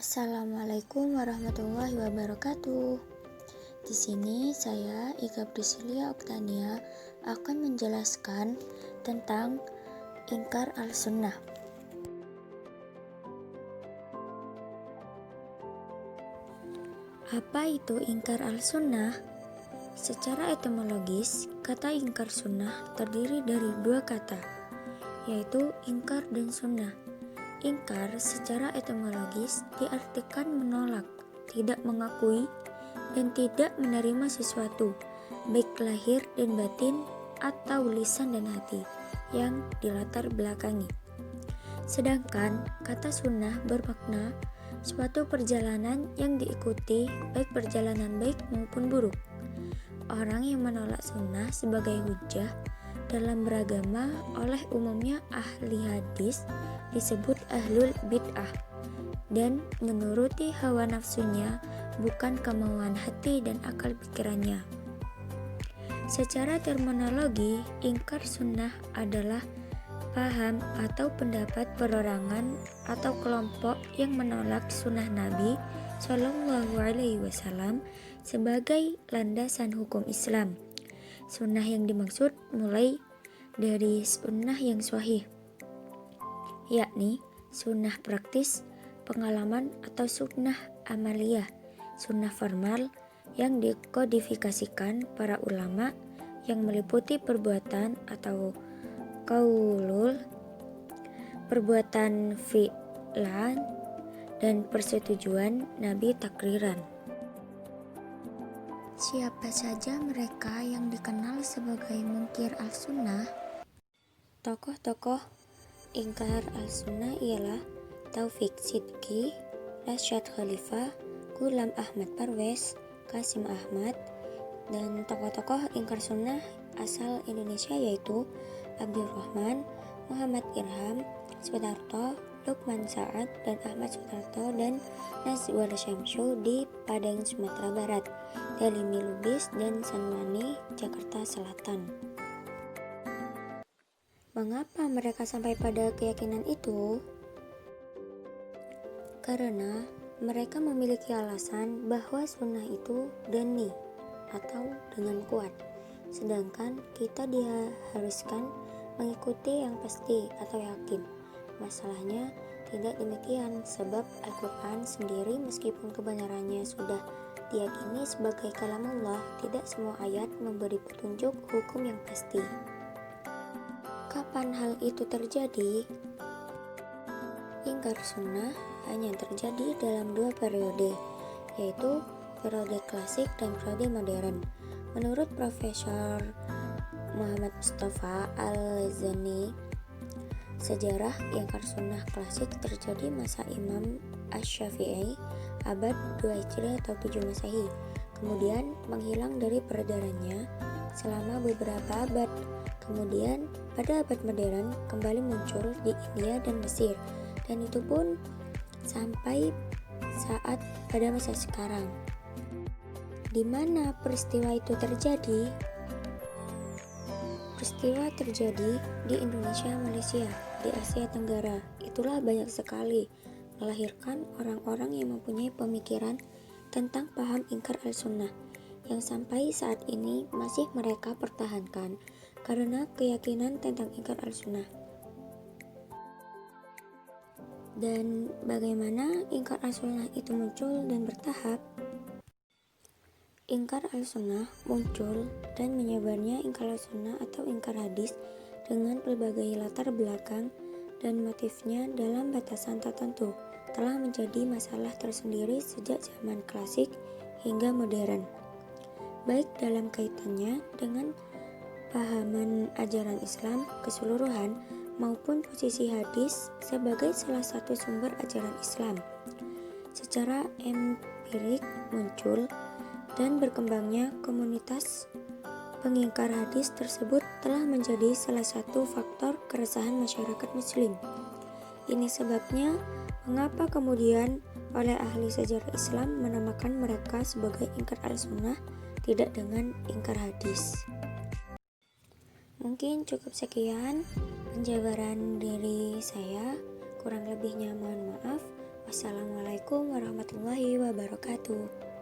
Assalamualaikum warahmatullahi wabarakatuh. Di sini saya Ika Priscilia Oktania akan menjelaskan tentang ingkar al-sunnah. Apa itu ingkar al-sunnah? Secara etimologis, kata ingkar sunnah terdiri dari dua kata, yaitu ingkar dan sunnah. Ingkar secara etimologis diartikan menolak, tidak mengakui, dan tidak menerima sesuatu, baik lahir dan batin atau lisan dan hati, yang dilatar belakangi. Sedangkan kata sunnah bermakna suatu perjalanan yang diikuti, baik perjalanan baik maupun buruk. Orang yang menolak sunnah sebagai hujjah dalam beragama oleh umumnya ahli hadis disebut ahlul bid'ah, dan menuruti hawa nafsunya bukan kemauan hati dan akal pikirannya. Secara terminologi, ingkar sunnah adalah paham atau pendapat perorangan atau kelompok yang menolak sunnah Nabi Shallallahu Alaihi Wasallam sebagai landasan hukum Islam. Sunnah yang dimaksud mulai dari sunnah yang sahih, yakni sunnah praktis, pengalaman atau sunnah amaliyah, sunnah formal yang dikodifikasikan para ulama yang meliputi perbuatan atau qaulul, perbuatan fi'lan, dan persetujuan Nabi takriran. Siapa saja mereka yang dikenal sebagai munkir al-sunnah? Tokoh-tokoh ingkar al-sunnah ialah Taufik Sidki, Rasyad Khalifah, Ghulam Ahmad Parvez, Qasim Ahmad, dan tokoh-tokoh ingkar sunnah asal Indonesia yaitu Abdurrahman, Muhammad Irham, Sutarto, Lukman Sa'ad, dan Ahmad Sutarto, dan Nazwar Syamsu di Padang, Sumatera Barat, Dalimi Lubis, dan Sanmani, Jakarta Selatan. Mengapa mereka sampai pada keyakinan itu? Karena mereka memiliki alasan bahwa sunnah itu dani atau dengan kuat, sedangkan kita diharuskan mengikuti yang pasti atau yakin. Masalahnya tidak demikian, sebab Al-Quran sendiri meskipun kebenarannya sudah diyakini sebagai kalamullah, tidak semua ayat memberi petunjuk hukum yang pasti. Kapan hal itu terjadi? Ingkar sunnah hanya terjadi dalam dua periode, yaitu periode klasik dan periode modern. Menurut Profesor Muhammad Mustafa Al-Zani, sejarah ingkar sunnah klasik terjadi masa Imam Asy-Syafi'i abad 2 Hijriah atau 7 Masehi, kemudian menghilang dari peredarannya selama beberapa abad. Kemudian pada abad modern kembali muncul di India dan Mesir, dan itu pun sampai saat pada masa sekarang. Di mana peristiwa itu terjadi? Peristiwa terjadi di Indonesia, Malaysia, di Asia Tenggara. Itulah banyak sekali melahirkan orang-orang yang mempunyai pemikiran tentang paham ingkar al-sunnah yang sampai saat ini masih mereka pertahankan karena keyakinan tentang ingkar al-sunnah. Dan bagaimana ingkar al-sunnah itu muncul dan bertahap? Ingkar al-sunnah muncul dan menyebarnya ingkar al-sunnah atau ingkar hadis dengan berbagai latar belakang dan motifnya dalam batasan tertentu telah menjadi masalah tersendiri sejak zaman klasik hingga modern, baik dalam kaitannya dengan pahaman ajaran Islam keseluruhan maupun posisi hadis sebagai salah satu sumber ajaran Islam. Secara empirik muncul dan berkembangnya komunitas pengingkar hadis tersebut telah menjadi salah satu faktor keresahan masyarakat muslim. Ini sebabnya mengapa kemudian oleh ahli sejarah Islam menamakan mereka sebagai ingkar al-sunnah, tidak dengan ingkar hadis. Mungkin cukup sekian penjabaran dari saya, kurang lebihnya mohon maaf. Wassalamualaikum Wassalamualaikum warahmatullahi wabarakatuh.